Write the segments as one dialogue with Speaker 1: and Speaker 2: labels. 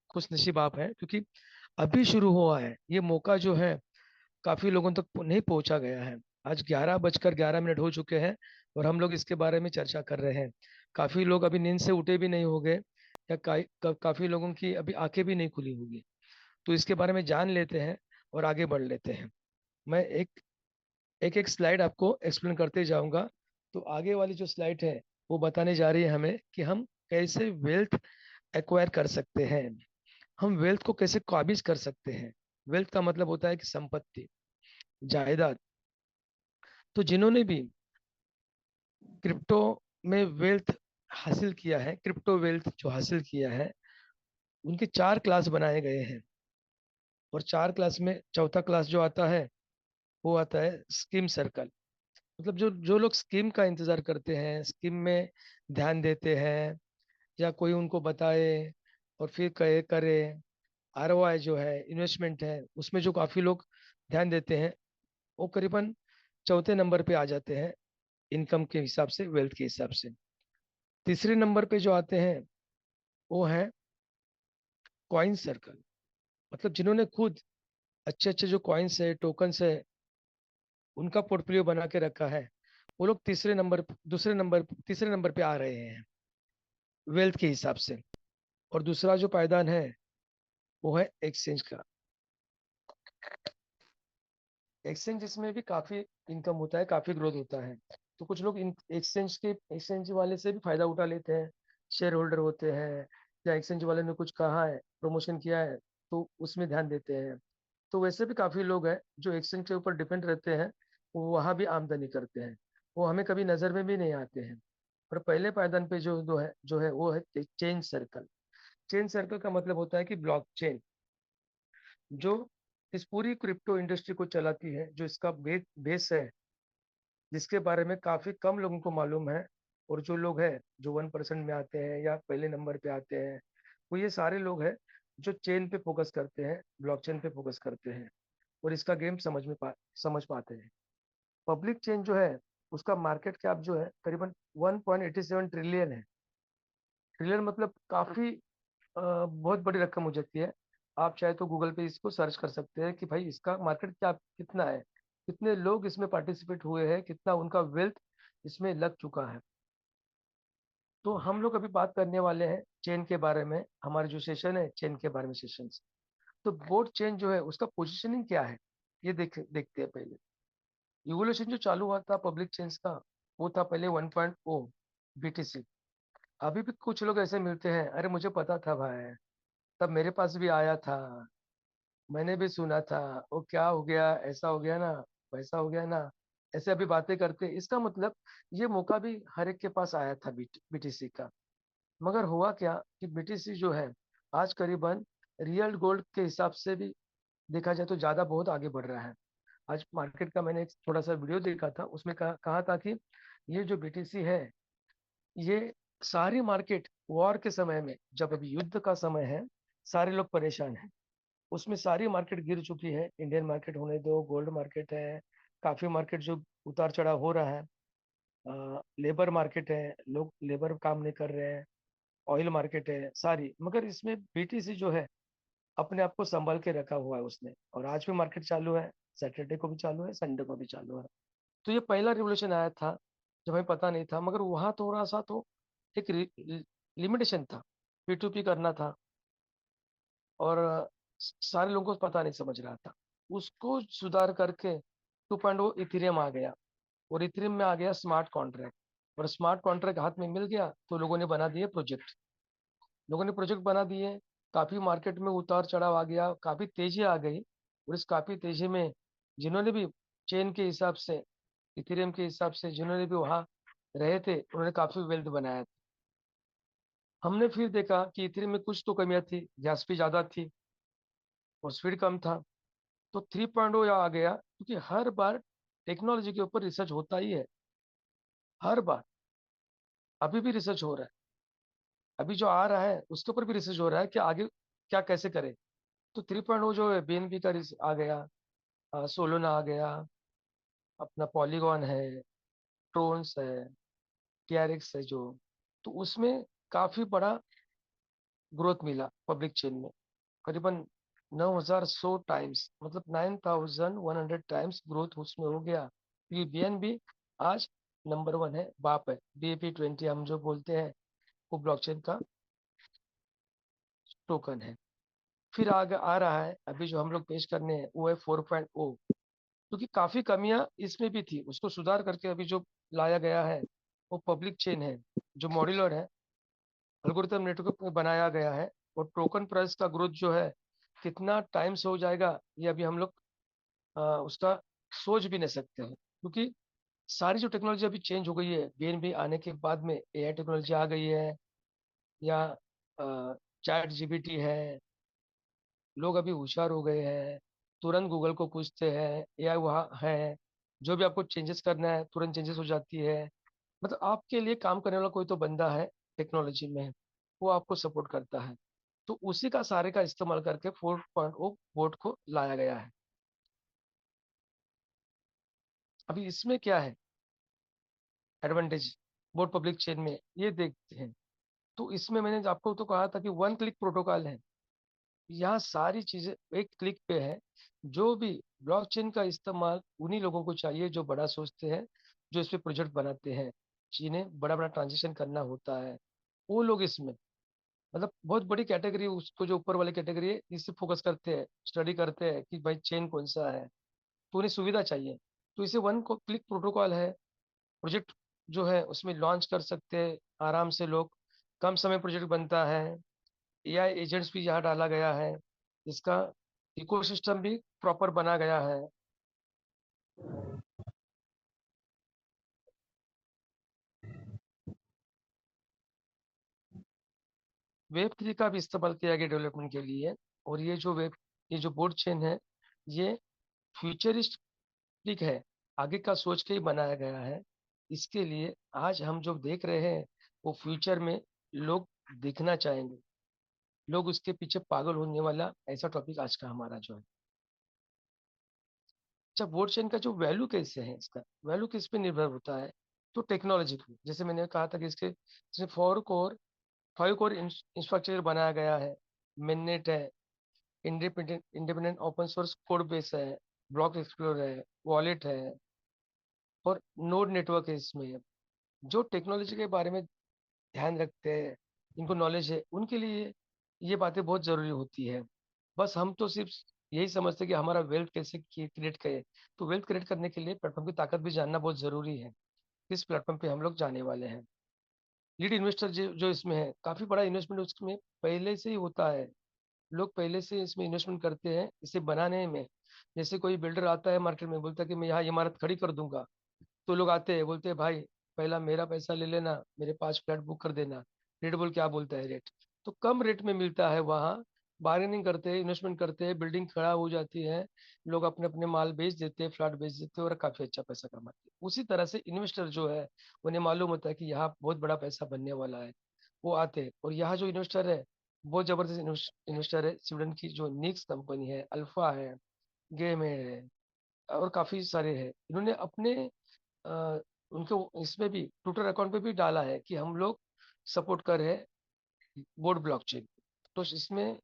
Speaker 1: खुशनसीब आप हैं, क्योंकि अभी शुरू हुआ है ये मौका जो है, काफी लोगों तक नहीं पहुंचा गया है। आज 11:11 हो चुके हैं और हम लोग इसके बारे में चर्चा कर रहे हैं। काफी लोग अभी नींद से उठे भी नहीं होंगे, या काफी लोगों की अभी आंखें भी नहीं खुली होगी। तो इसके बारे में जान लेते हैं और आगे बढ़ लेते हैं। मैं एक एक एक स्लाइड आपको एक्सप्लेन करते जाऊंगा। तो आगे वाली जो स्लाइड है वो बताने जा रही है हमें कि हम कैसे वेल्थ एक्वायर कर सकते हैं, हम वेल्थ को कैसे काबिज कर सकते हैं। वेल्थ का मतलब होता है कि संपत्ति, जायदाद। तो जिन्होंने भी क्रिप्टो में वेल्थ हासिल किया है, क्रिप्टो वेल्थ जो हासिल किया है, उनके 4 क्लास बनाए गए हैं। और 4 क्लास में चौथा क्लास जो आता है वो आता है स्कीम सर्कल। मतलब जो जो लोग स्कीम का इंतजार करते हैं, स्कीम में ध्यान देते हैं, या कोई उनको बताए और फिर कहे करे, आरओआई जो है, इन्वेस्टमेंट है, उसमें जो काफी लोग ध्यान देते हैं, वो करीबन चौथे नंबर पे आ जाते हैं, इनकम के हिसाब से, वेल्थ के हिसाब से। तीसरे नंबर पे जो आते हैं वो है कॉइन सर्कल। मतलब जिन्होंने खुद अच्छे अच्छे जो कॉइन्स है, टोकन्स है, उनका पोर्टफोलियो बना के रखा है, वो लोग तीसरे नंबर पे आ रहे हैं वेल्थ के हिसाब से। और दूसरा जो पायदान है वो है एक्सचेंज का। एक्सचेंज, इसमें भी काफी इनकम होता है, काफी ग्रोथ होता है। तो कुछ लोग इन एक्सचेंज वाले से भी फायदा उठा लेते हैं, शेयर होल्डर होते हैं, या एक्सचेंज वाले ने कुछ कहा है, प्रमोशन किया है, तो उसमें ध्यान देते हैं। तो वैसे भी काफी लोग हैं जो एक्सचेंज के ऊपर डिपेंड रहते हैं, वो वहां भी आमदनी करते हैं, वो हमें कभी नजर में भी नहीं आते हैं। और पहले पायदान पे जो है वो है चेन सर्कल। चेन सर्कल का मतलब होता है कि ब्लॉकचेन, जो इस पूरी क्रिप्टो इंडस्ट्री को चलाती है, जो इसका बेस है, जिसके बारे में काफी कम लोगों को मालूम है। और जो लोग हैं जो 1% में आते हैं या पहले नंबर पे आते हैं, वो ये सारे लोग हैं जो चेन पे फोकस करते हैं, ब्लॉकचेन पे फोकस करते हैं, और इसका गेम समझ पाते हैं। पब्लिक चेन जो है, उसका मार्केट कैप जो है करीबन 1.87 ट्रिलियन है। ट्रिलियन मतलब काफी बहुत बड़ी रकम हो जाती है। आप चाहे तो गूगल पे इसको सर्च कर सकते हैं कि भाई इसका मार्केट क्या कितना है, कितने लोग इसमें पार्टिसिपेट हुए हैं, कितना उनका वेल्थ इसमें लग चुका है। तो हम लोग अभी बात करने वाले हैं चेन के बारे में, हमारे जो सेशन है चेन के बारे में सेशन। तो बोर्ड चेन जो है उसका पोजिशनिंग क्या है, ये देखते हैं पहले। इवोल्यूशन जो चालू हुआ था पब्लिक चेन्स का, वो था पहले 1.0 BTC। अभी भी कुछ लोग ऐसे मिलते हैं, अरे मुझे पता था भाई, तब मेरे पास भी आया था, मैंने भी सुना था, वो क्या हो गया, ऐसा हो गया ना, वैसा हो गया ना, ऐसे अभी बातें करते। इसका मतलब ये मौका भी हर एक के पास आया था बीटीसी का। मगर हुआ क्या कि बीटीसी जो है आज करीबन रियल गोल्ड के हिसाब से भी देखा जाए तो ज्यादा बहुत आगे बढ़ रहा है। आज मार्केट का मैंने एक थोड़ा सा वीडियो देखा था, उसमें कहा था कि ये जो बीटीसी है, ये सारी मार्केट वॉर के समय में, जब अभी युद्ध का समय है, सारे लोग परेशान हैं, उसमें सारी मार्केट गिर चुकी है। इंडियन मार्केट होने दो, गोल्ड मार्केट है, काफी मार्केट जो उतार चढ़ाव हो रहा है, लेबर मार्केट है, लोग लेबर काम नहीं कर रहे हैं, ऑयल मार्केट है सारी। मगर इसमें बीटीसी जो है अपने आप को संभाल के रखा हुआ है उसने, और आज भी मार्केट चालू है, सैटरडे को भी चालू है, संडे को भी चालू है। तो ये पहला रिवोल्यूशन आया था जब हमें पता नहीं था, मगर वहाँ थोड़ा सा तो एक लिमिटेशन था, P2P करना था, और सारे लोगों को पता नहीं समझ रहा था। उसको सुधार करके 2.0 इथेरियम आ गया, और इथेरियम में आ गया स्मार्ट कॉन्ट्रैक्ट। और स्मार्ट कॉन्ट्रैक्ट हाथ में मिल गया तो लोगों ने बना दिए प्रोजेक्ट, लोगों ने प्रोजेक्ट बना दिए। काफी मार्केट में उतार चढ़ाव आ गया, काफी तेजी आ गई। और इस काफी तेजी में जिन्होंने भी चेन के हिसाब से, इथेरियम के हिसाब से जिन्होंने भी वहां रहे थे, उन्होंने काफी वेल्थ बनाया। हमने फिर देखा कि इथेरियम में कुछ तो कमियां थी, गैस भी ज्यादा थी और स्पीड कम था। तो 3.0 आ गया, क्योंकि हर बार टेक्नोलॉजी के ऊपर रिसर्च होता ही है, हर बार। अभी भी रिसर्च हो रहा है, अभी जो आ रहा है उसके ऊपर भी रिसर्च हो रहा है कि आगे क्या कैसे करें। तो 3.0 जो है BNB का आ गया, सोलोना आ गया, अपना पॉलीगॉन है, ट्रोन्स है, TRX है जो। तो उसमें काफी बड़ा ग्रोथ मिला पब्लिक चेन में, करीबन 9100 टाइम्स, मतलब 9100 टाइम्स ग्रोथ उसमें हो गया। ये बीएनबी आज नंबर वन है, बाप है, BAP20 हम जो बोलते हैं वो ब्लॉकचेन का टोकन है। फिर आगे आ रहा है अभी जो हम लोग पेश करने हैं वो है 4.0, क्योंकि काफी कमियां इसमें भी थी, उसको सुधार करके अभी जो लाया गया है वो पब्लिक चेन है, जो मॉड्यूलर है, एल्गोरिथम नेटवर्क में बनाया गया है। और टोकन प्राइस का ग्रोथ जो है कितना टाइम्स हो जाएगा ये अभी हम लोग उसका सोच भी नहीं सकते हैं, क्योंकि सारी जो टेक्नोलॉजी अभी चेंज हो गई है, बीएनबी आने के बाद में AI टेक्नोलॉजी आ गई है, या ChatGPT है, लोग अभी होशियार हो गए हैं, तुरंत गूगल को पूछते हैं, AI वहाँ है, जो भी आपको चेंजेस करना है तुरंत चेंजेस हो जाती है। मतलब आपके लिए काम करने वाला कोई तो बंदा है टेक्नोलॉजी में, वो आपको सपोर्ट करता है। तो उसी का सारे का इस्तेमाल करके 4.0 बोर्ड को लाया गया है। अभी इसमें क्या है एडवांटेज बोर्ड पब्लिक चेन में, ये देखते हैं। तो इसमें मैंने आपको तो कहा था कि वन क्लिक प्रोटोकॉल है, यहाँ सारी चीजें एक क्लिक पे है। जो भी ब्लॉकचेन का इस्तेमाल उन्हीं लोगों को चाहिए जो बड़ा सोचते हैं, जो इस पे प्रोजेक्ट बनाते हैं, जिन्हें बड़ा बड़ा ट्रांजेक्शन करना होता है, वो लोग इसमें, मतलब बहुत बड़ी कैटेगरी उसको, जो ऊपर वाली कैटेगरी है इससे फोकस करते हैं, स्टडी करते हैं कि भाई चेन कौन सा है, तो उन्हें सुविधा चाहिए। तो इसे वन को क्लिक प्रोटोकॉल है, प्रोजेक्ट जो है उसमें लॉन्च कर सकते हैं आराम से लोग, कम समय प्रोजेक्ट बनता है। AI एजेंट्स भी यहाँ डाला गया है, इसका इकोसिस्टम भी प्रॉपर बना गया है। Web3 का भी इस्तेमाल किया गया डेवलपमेंट के लिए। और ये जो बोर्ड चेन है, ये फ्यूचरिस्टिक है, आगे का सोच के ही बनाया गया है। इसके लिए आज हम जो देख रहे हैं वो फ्यूचर में लोग देखना चाहेंगे, लोग उसके पीछे पागल होने वाला ऐसा टॉपिक आज का हमारा जो है। अच्छा, बोर्ड चेन का जो वैल्यू कैसे है, इसका वैल्यू किस पे निर्भर होता है, तो टेक्नोलॉजी पे, जैसे मैंने कहा था कि इसके इसमें 5 कोर इंफ्रास्ट्रक्चर बनाया गया है, मिननेट है, independent independent open source code base है, ब्लॉक एक्सप्लोरर है, वॉलेट है, और नोड नेटवर्क है इसमें। जो टेक्नोलॉजी के बारे में ध्यान रखते हैं, इनको नॉलेज है, उनके लिए ये बातें बहुत जरूरी होती है। बस हम तो सिर्फ यही समझते हैं कि हमारा वेल्थ कैसे क्रिएट करें। तो वेल्थ क्रिएट करने के लिए प्लेटफॉर्म की ताकत भी जानना बहुत जरूरी है, किस प्लेटफॉर्म पे हम लोग जाने वाले हैं। लीड इन्वेस्टर जो इसमें है, काफी बड़ा इन्वेस्टमेंट उसमें पहले से ही होता है, लोग पहले से इसमें इन्वेस्टमेंट करते हैं इसे बनाने में। जैसे कोई बिल्डर आता है मार्केट में, बोलता है कि मैं यहाँ इमारत खड़ी कर दूंगा, तो लोग आते हैं, बोलते हैं भाई पहला मेरा पैसा ले लेना, मेरे 5 फ्लैट बुक कर देना। रेट बोल क्या बोलता है, रेट तो कम रेट में मिलता है वहाँ, बार्गेनिंग करते हैं, इन्वेस्टमेंट करते हैं, बिल्डिंग खड़ा हो जाती है, लोग अपने अपने माल बेच देते हैं, फ्लैट बेच देते हैं, और काफी अच्छा पैसा कमाते हैं। उसी तरह से इन्वेस्टर जो है, उन्हें मालूम होता है कि यहाँ बहुत बड़ा पैसा बनने वाला है, वो आते हैं। और यहाँ जो इन्वेस्टर है, बहुत जबरदस्त इन्वेस्टर है, स्वीडन की जो निक्स कंपनी है, अल्फा है, गेम है, और काफी सारे हैं। इन्होंने अपने अ, उनको इसमें भी ट्विटर अकाउंट पे भी डाला है कि हम लोग सपोर्ट कर रहे हैं बोर्ड ब्लॉकचेन। तो इसमें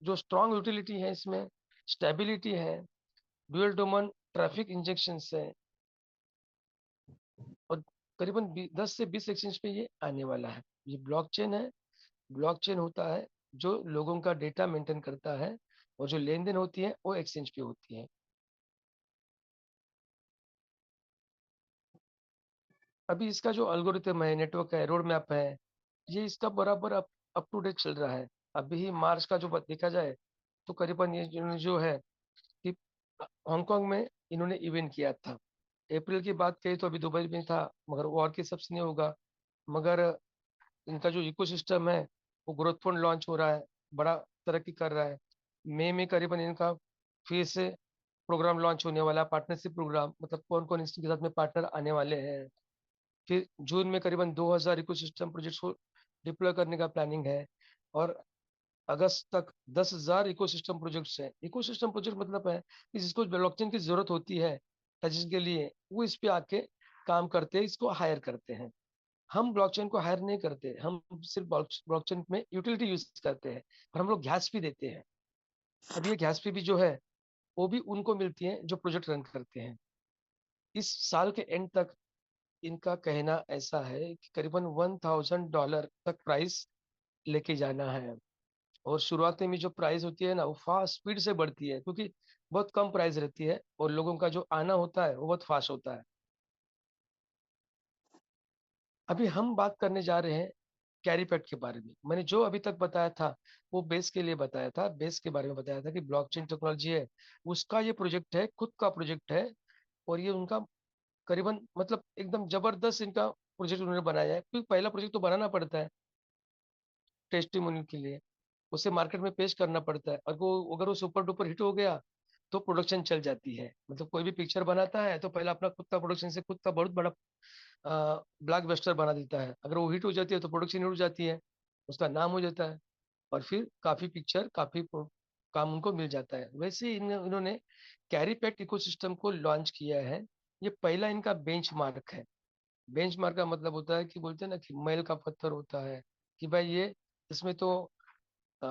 Speaker 1: जो स्ट्रॉन्ग यूटिलिटी है, इसमें स्टेबिलिटी है, ड्यूअल डोमेन ट्रैफिक इंजेक्शन है, और करीबन 10 से 20 एक्सचेंज पे ये आने वाला है। ये ब्लॉकचेन है, ब्लॉकचेन होता है जो लोगों का डेटा मेंटेन करता है, और जो लेन देन होती है वो एक्सचेंज पे होती है। अभी इसका जो एल्गोरिथम है, नेटवर्क है, रोड मैप है, ये इसका बराबर अप टू डेट चल रहा है। अभी ही मार्च का जो देखा जाए, तो करीबन ये जो है कि हांगकांग में इन्होंने इवेंट किया था। अप्रैल की बात कही तो अभी दुबई में था, मगर वॉर के सबसे नहीं होगा। मगर इनका जो इकोसिस्टम है, वो ग्रोथ फंड लॉन्च हो रहा है, बड़ा तरक्की कर रहा है। मई में करीबन इनका फिर से प्रोग्राम लॉन्च होने वाला, पार्टनरशिप प्रोग्राम, मतलब कौन कौन इसके साथ में पार्टनर आने वाले हैं। फिर जून में करीबन 2000 इकोसिस्टम प्रोजेक्ट्स को डिप्लॉय करने का प्लानिंग है। और अगस्त तक 10,000 इकोसिस्टम प्रोजेक्ट्स हैं। इकोसिस्टम प्रोजेक्ट मतलब है कि जिसको ब्लॉकचेन की जरूरत होती है, जिसके लिए वो इस पे आके काम करते हैं, इसको हायर करते हैं। हम ब्लॉकचेन को हायर नहीं करते, हम सिर्फ ब्लॉकचेन में यूटिलिटी यूज करते हैं, और हम लोग गैस फी देते हैं। अब ये गैस फी भी जो है वो भी उनको मिलती है जो प्रोजेक्ट रन करते हैं। इस साल के एंड तक इनका कहना ऐसा है कि करीबन $1,000 तक प्राइस लेके जाना है। और शुरुआती में जो प्राइस होती है ना, वो फास्ट स्पीड से बढ़ती है, क्योंकि बहुत कम प्राइस रहती है और लोगों का जो आना होता है वो बहुत फास्ट होता है। अभी हम बात करने जा रहे हैं कैरी पैड के बारे में। मैंने जो अभी तक बताया था वो बेस के लिए बताया था, बेस के बारे में बताया था कि ब्लॉकचेन टेक्नोलॉजी है, उसका ये प्रोजेक्ट है, खुद का प्रोजेक्ट है। और ये उनका करीबन मतलब एकदम जबरदस्त इनका प्रोजेक्ट उन्होंने बनाया है, क्योंकि पहला प्रोजेक्ट तो बनाना पड़ता है टेस्टिमोनियल के लिए, उसे मार्केट में पेश करना पड़ता है, और वो अगर वो सुपर डुपर हिट हो गया तो प्रोडक्शन चल जाती है। मतलब कोई भी पिक्चर बनाता है तो पहले अपना खुद का प्रोडक्शन से खुद का बहुत बड़ा ब्लॉकबस्टर बना देता है। अगर वो हिट हो जाती है तो प्रोडक्शन हिट हो जाती है, उसका नाम हो जाता है, और फिर काफी पिक्चर काफी काम उनको मिल जाता है। वैसे ही इन्होंने कैरी पैक इकोसिस्टम को लॉन्च किया है। ये पहला इनका बेंचमार्क है। बेंचमार्क का मतलब होता है कि बोलते हैं ना कि मैल का पत्थर होता है, कि भाई ये इसमें तो अ,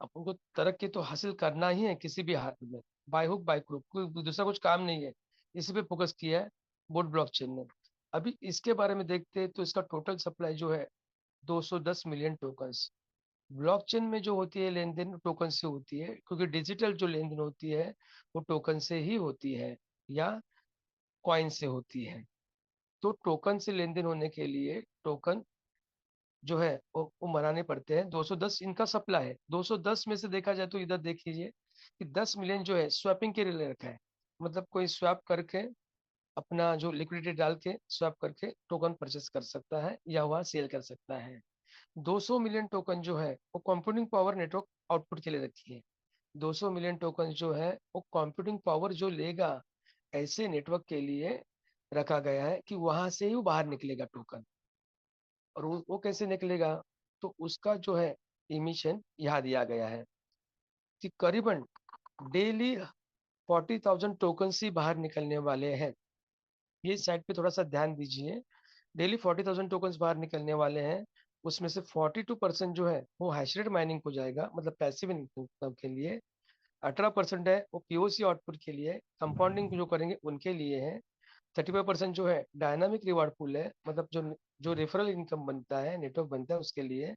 Speaker 1: अपन को तरक्की तो हासिल करना ही है किसी भी हाल में, बाय हुक बाय क्रूक, कोई दूसरा कुछ काम नहीं है। इसी पे फोकस किया है बोट ब्लॉकचेन ने। अभी इसके बारे में देखते हैं तो इसका टोटल सप्लाई जो है 210 मिलियन टोकन्स। ब्लॉकचेन में जो होती है लेन देन टोकन से होती है, क्योंकि डिजिटल जो लेन देन होती है वो टोकन से ही होती है या कॉइन से होती है। तो टोकन से लेन देन होने के लिए टोकन जो है वो मनाने पड़ते हैं। 210 इनका सप्लाई है। 210 में से देखा जाए तो इधर देख लीजिए कि 10 मिलियन जो है स्वैपिंग के लिए रखा है। मतलब कोई स्वैप करके अपना जो लिक्विडिटी डाल के स्वैप करके टोकन परचेस कर सकता है या वह सेल कर सकता है। 200 मिलियन टोकन जो है वो कंप्यूटिंग पावर नेटवर्क आउटपुट के लिए रखी है। 200 मिलियन टोकन जो है वो कंप्यूटिंग पावर जो लेगा ऐसे नेटवर्क के लिए रखा गया है कि वहां से ही वो बाहर निकलेगा टोकन। और वो कैसे निकलेगा, तो उसका जो है इमिशन यहाँ दिया गया है कि करीबन डेली 40,000 टोकन ही बाहर निकलने वाले हैं। ये साइड पे थोड़ा सा ध्यान दीजिए। डेली 40,000 टोकन बाहर निकलने वाले हैं। उसमें से 42% जो है वो हैशरेट माइनिंग को जाएगा, मतलब पैसिव इनकम के लिए। 18% है वो पीओसी आउटपुट के लिए, कंपाउंडिंग जो करेंगे उनके लिए है। 35% जो है डायनामिक रिवार्ड पूल है, मतलब जो जो रेफरल इनकम बनता है, नेटवर्क बनता है उसके लिए।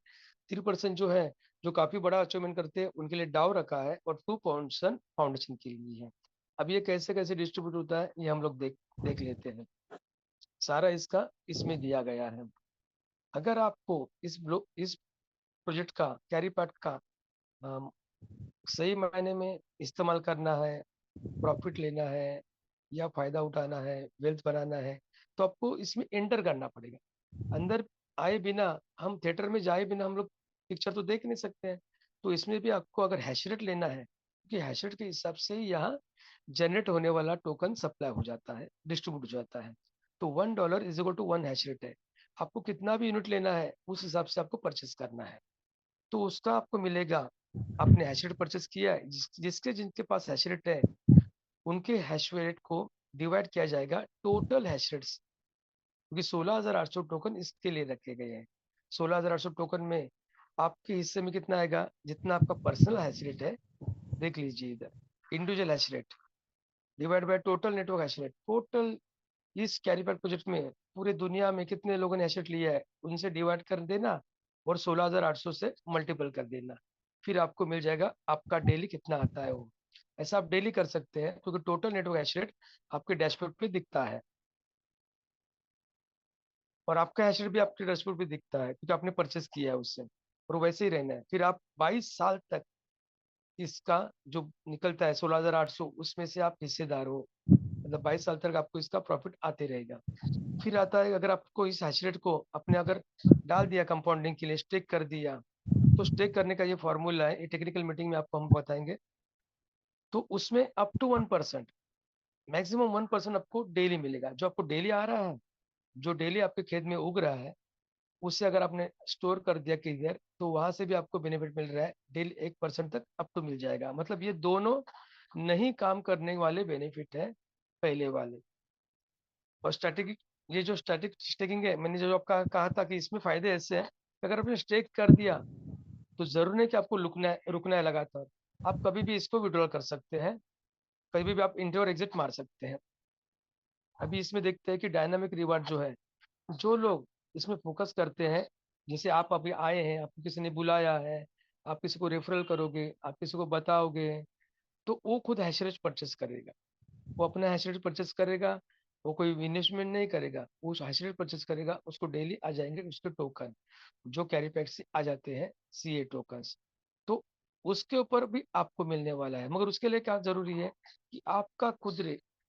Speaker 1: 3% जो है जो काफी बड़ा अचीवमेंट करते हैं उनके लिए डाउ रखा है, और 2% फाउंडेशन के लिए है। अब ये कैसे कैसे डिस्ट्रीब्यूट होता है ये हम लोग देख देख लेते हैं। सारा इसका इसमें दिया गया है। अगर आपको इस प्रोजेक्ट का कैरी पार्ट का अम, सही मायने में इस्तेमाल करना है, प्रॉफिट लेना है या फायदा उठाना है, वेल्थ बनाना है, तो आपको इसमें एंटर करना पड़ेगा। अंदर आए बिना, हम थिएटर में जाए बिना हम लोग पिक्चर तो देख नहीं सकते हैं। तो इसमें भी आपको अगर हैशरेट लेना है, क्योंकि हैशरेट के हिसाब से ही यहाँ जनरेट होने वाला टोकन सप्लाई हो जाता है, डिस्ट्रीब्यूट हो जाता है। तो $1 इज इक्वल टू 1 हैशरेट है। आपको कितना भी यूनिट लेना है उस हिसाब से आपको परचेस करना है। तो उसका आपको मिलेगा, आपने हैशरेट परचेस किया है, जिसके जिनके पास हैशरेट है उनके हैश रेट को डिवाइड किया जाएगा टोटल हैश रेट, क्योंकि 16,800 टोकन इसके लिए रखे गए हैं। 16,800 टोकन में आपके हिस्से में कितना आएगा, जितना आपका पर्सनल हैश रेट है, देख लीजिए इधर, individual hash rate divide by total network hash rate. Total इस कैरीपैक प्रोजेक्ट में पूरे दुनिया में कितने लोगों ने हैश रेट लिया है उनसे डिवाइड कर देना, और 16,800 से मल्टीपल कर देना, फिर आपको मिल जाएगा आपका डेली कितना आता है वो। ऐसा आप डेली कर सकते हैं, क्योंकि टोटल नेटवर्क हैश रेट आपके डैशबोर्ड पे दिखता है, और आपका हैश रेट भी आपके डैशबोर्ड पे दिखता है, क्योंकि आपने परचेस किया है उससे। और वैसे ही रहना है, फिर आप 22 साल तक इसका जो निकलता है 16,800 उसमें से आप हिस्सेदार हो। मतलब 22 साल तक आपको इसका प्रॉफिट आते रहेगा। फिर आता है, अगर आपको इस हैश रेट को अपने अगर डाल दिया कंपाउंडिंग के लिए, स्टेक कर दिया, तो स्टेक करने का ये फॉर्मूला है, ये टेक्निकल मीटिंग में आपको हम बताएंगे। तो उसमें अप टू 1%, मैक्सिमम 1% आपको डेली मिलेगा। जो आपको डेली आ रहा है, जो डेली आपके खेत में उग रहा है, उससे अगर आपने स्टोर कर दिया किधर, तो वहां से भी आपको बेनिफिट मिल रहा है, डेली 1% तक अप टू मिल जाएगा। मतलब ये दोनों नहीं काम करने वाले बेनिफिट है पहले वाले। और स्ट्रेटेजिक ये जो स्टैटिक स्टेकिंग है, मैंने जो आपका कहा था कि इसमें फायदे ऐसे हैं कि अगर आपने स्टेक कर दिया तो जरूर नहीं कि आपको रुकना है लगातार। आप कभी भी इसको विड्रॉल कर सकते हैं, कभी भी आप इंटर और एग्जिट मार सकते हैं। अभी इसमें देखते हैं कि डायनामिक रिवार्ड जो है, जो लोग इसमें फोकस करते हैं, जैसे आप अभी आए हैं, आपको किसी ने बुलाया है, आप किसी को रेफरल करोगे, आप किसी को बताओगे, तो वो खुद हैशरेज परचेस करेगा। वो अपना हैशरेट परचेस करेगा, वो कोई इन्वेस्टमेंट नहीं करेगा, वो हैशरेट परचेस करेगा, उसको डेली आ जाएंगे उसके टोकन, जो कैरी पैक से आ जाते हैं, सीए टोकन्स। तो उसके ऊपर भी आपको मिलने वाला है, मगर उसके लिए क्या जरूरी है कि आपका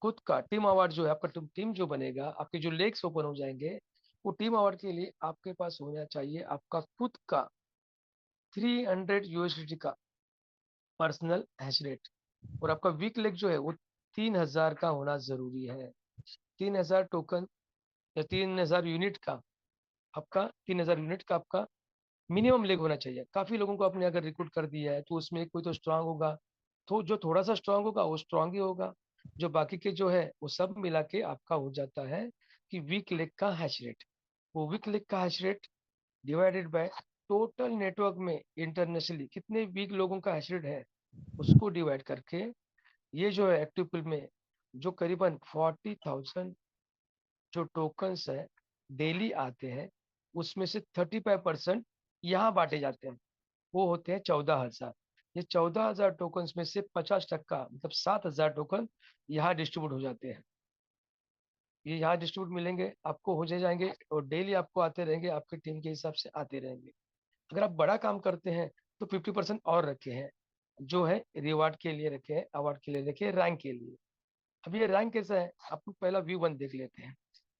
Speaker 1: खुद का टीम अवार्ड जो है, आपका टीम जो बनेगा, आपके जो लेग्स ओपन हो जाएंगे, वो टीम अवार्ड के लिए आपके पास होना चाहिए आपका खुद का 300 USDT का पर्सनल हैश रेट। और आपका वीक लेग जो है वो 3000 का होना जरूरी है। 3000 टोकन या 3000 यूनिट का, आपका 3000 यूनिट का आपका मिनिमम लेग होना चाहिए। काफी लोगों को आपने अगर रिक्रूट कर दिया है तो उसमें कोई तो स्ट्रांग होगा, तो जो थोड़ा सा स्ट्रांग होगा वो स्ट्रांग ही होगा, जो बाकी के जो है वो सब मिला के आपका हो जाता है कि वीक लेग का हैश रेट। वो वीक लेग का hash rate divided by total network में इंटरनेशनली कितने वीक लोगों का हैश रेट है, उसको डिवाइड करके, ये जो है एक्टिव पूल में जो करीबन 40,000 जो टोकन्स है डेली आते हैं, उसमें से 35% यहाँ बांटे जाते हैं, वो होते हैं 14,000। ये 14,000 टोकन्स में से 50% मतलब 7,000 टोकन यहाँ डिस्ट्रीब्यूट हो जाते हैं। ये यहाँ डिस्ट्रीब्यूट मिलेंगे आपको, हो जाएंगे, और डेली आपको आते रहेंगे, आपके टीम के हिसाब से आते रहेंगे। अगर आप बड़ा काम करते हैं तो 50% और रखे हैं, जो है रिवार्ड के लिए रखे हैं, अवार्ड के लिए रखे हैं, रैंक के लिए। अब ये रैंक कैसा है, आपको पहला V1 देख लेते हैं।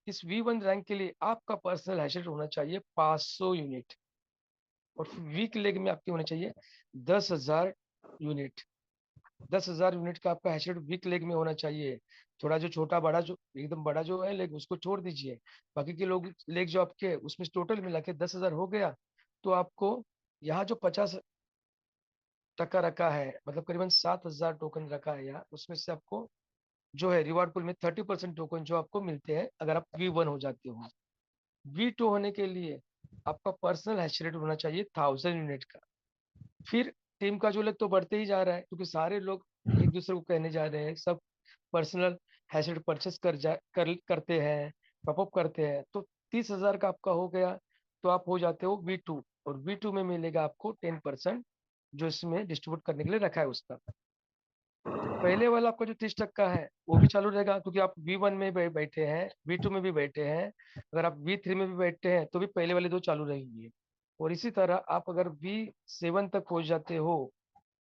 Speaker 1: इस V1 रैंक के लिए आपका पर्सनल हैशरेट होना चाहिए 500 यूनिट, और वीक लेग में आपके होने चाहिए 10,000 यूनिट। 10,000 यूनिट का आपका हैशरेट वीक लेग में होना चाहिए। थोड़ा जो छोटा बड़ा, जो एकदम बड़ा जो है लेग, उसको छोड़ दीजिए, बाकी के लोग लेग जो आपके उसमें टोटल मिला के 10,000 हो गया। तो आपको यहाँ जो 50% रखा है, मतलब करीबन 7,000 टोकन रखा है यहाँ, उसमें से आपको जो है रिवार्ड पूल में 30% टोकन जो आपको मिलते हैं अगर आप V1 हो जाते हो। V2 होने के लिए आपका पर्सनल हैश रेट होना चाहिए 1000 यूनिट का। फिर टीम का जो लेग तो बढ़ते ही जा रहा है, क्योंकि सारे लोग एक दूसरे को कहने जा रहे हैं, सब पर्सनल हैश रेट परचेस करते हैं, टॉपअप करते हैं, तो 30,000 का आपका हो गया, तो आप हो जाते हो V2। और V2 में मिलेगा आपको 10% जो इसमें डिस्ट्रीब्यूट करने के लिए रखा है उसका। तो पहले वाला आपका जो 30% है वो भी चालू रहेगा, क्योंकि आप V1 में बैठे हैं, V2 में भी बैठे हैं, अगर आप V3 में भी बैठे हैं तो भी पहले वाले दो चालू रहेंगे। और इसी तरह आप अगर V7 तक पहुंच जाते हो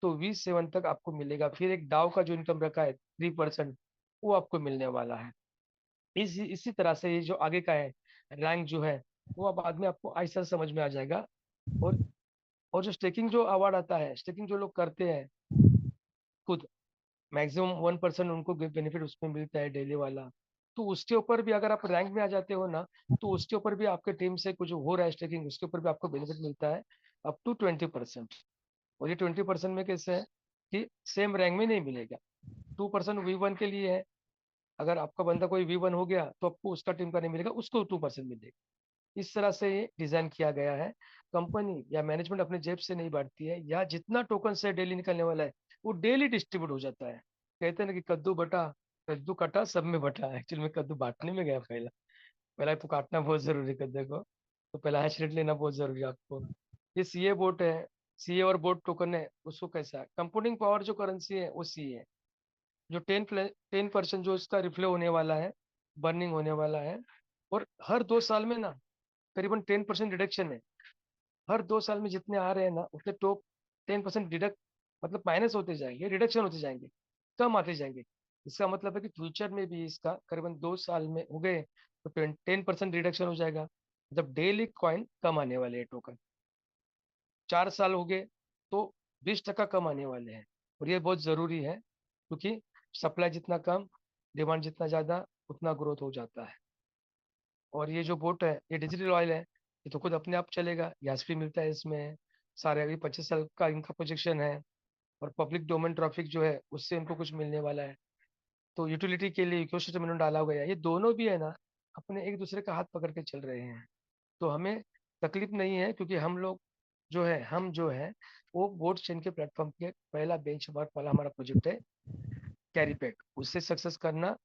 Speaker 1: तो V7 तक आपको मिलेगा फिर एक डाउ का जो इनकम रखा है 3%, वो आपको मिलने वाला है। इसी तरह से ये जो आगे का है रैंक जो है, वो अब बाद में आपको ऐसा समझ में आ जाएगा। और और जो स्टेकिंग जो अवार्ड आता है, स्टेकिंग जो लोग करते हैं खुद, मैक्सिमम 1% उनको बेनिफिट उसमें मिलता है डेली वाला। तो उसके ऊपर भी अगर आप रैंक में आ जाते हो ना, तो उसके ऊपर भी आपके टीम से कुछ हो रहा है स्टेकिंग, उसके ऊपर भी आपको बेनिफिट मिलता है अप टू 20%। और ये 20% में कैसे है कि सेम रैंक में नहीं मिलेगा। 2% V1 के लिए है, अगर आपका बंदा कोई V1 हो गया तो आपको उसका टीम का नहीं मिलेगा, उसको 2% मिलेगा। इस तरह से ये डिजाइन किया गया है। कंपनी या मैनेजमेंट अपने जेब से नहीं बांटती है, या जितना टोकन से डेली निकलने वाला है वो डेली डिस्ट्रीब्यूट हो जाता है। कहते हैं ना कि कद्दू बटा, कद्दू कटा सब में बटा। एक्चुअली में कद्दू बांटने में गया पहला, पहला तो काटना बहुत जरूरी है कद्दू को, तो पहला हैश रेट लेना बहुत जरूरी है आपको। ये सीए बोट है, सीए और बोट टोकन है, उसको कैसा है, कंपाउंडिंग पावर जो करेंसी है वो सीए है। जो 10% जो इसका रिफ्लो होने वाला है, बर्निंग होने वाला है। और हर 2 साल में ना करीबन 10% रिडक्शन है। हर 2 साल में जितने आ रहे हैं ना उतने टॉप 10% डिडक्ट, मतलब माइनस होते जाएंगे, रिडक्शन होते जाएंगे, कम आते जाएंगे। इसका मतलब है कि फ्यूचर में भी इसका करीबन 2 साल में हो गए तो 10% रिडक्शन हो जाएगा, जब डेली कॉइन कम आने वाले हैं टोकन। 4 साल हो गए तो 20% कम आने वाले हैं। और ये बहुत जरूरी है, क्योंकि सप्लाई जितना कम, डिमांड जितना ज्यादा, उतना ग्रोथ हो जाता है। और ये जो बोट है ये डिजिटल ऑयल है, ये तो खुद अपने आप चलेगा, गैस भी मिलता है इसमें। सारे अभी 25 साल का इनका प्रोजेक्शन है। और पब्लिक डोमेन ट्रैफिक जो है उससे इनको कुछ मिलने वाला है। तो यूटिलिटी के लिए इकोसिस्टम इन्होंने डाला हुआ है, ये दोनों भी है ना, अपने एक दूसरे का हाथ पकड़ के चल रहे हैं। तो हमें तकलीफ नहीं है, क्योंकि हम जो है वो बोट चेन के प्लेटफॉर्म के पहला बेंचमार्क वाला हमारा प्रोजेक्ट है कैरी पैक, उससे सक्सेस करना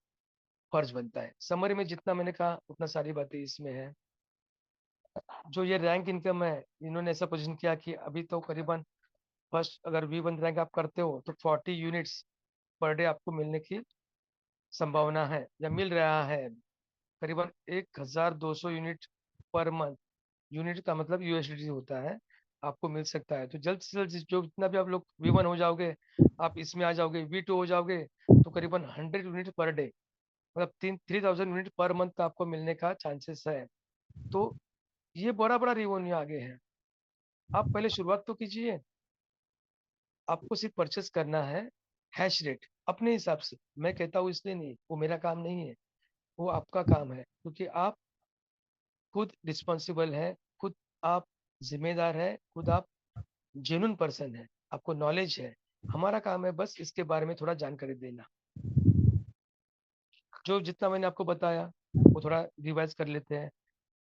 Speaker 1: फर्ज बनता है। समरी में जितना मैंने कहा उतना सारी बातें इसमें है। जो ये रैंक इनकम है, इन्होंने ऐसा पोजीशन किया कि अभी तो करीबन फर्स्ट अगर V1 रैंक आप करते हो तो 40 यूनिट्स पर डे आपको मिलने की संभावना है या मिल रहा है। करीबन 1200 यूनिट पर मंथ, यूनिट का मतलब USDT होता है, आपको मिल सकता है। तो जल्द से जल्द जो जितना भी आप लोग V1 हो जाओगे, आप इसमें आ जाओगे, V2 हो जाओगे, तो करीबन 100 यूनिट पर डे, मतलब 3000 यूनिट पर मंथ का आपको मिलने का चांसेस है। तो ये बड़ा बड़ा रिवन्यू आगे है। आप पहले शुरुआत तो कीजिए। आपको सिर्फ परचेस करना है हैश रेट अपने हिसाब से। मैं कहता हूँ इसलिए नहीं, वो मेरा काम नहीं है, वो आपका काम है, क्योंकि आप खुद रिस्पॉन्सिबल है, खुद आप जिम्मेदार है, खुद आप जेन्युइन पर्सन है, आपको नॉलेज है। हमारा काम है बस इसके बारे में थोड़ा जानकारी देना। जो जितना मैंने आपको बताया वो थोड़ा रिवाइज कर लेते हैं।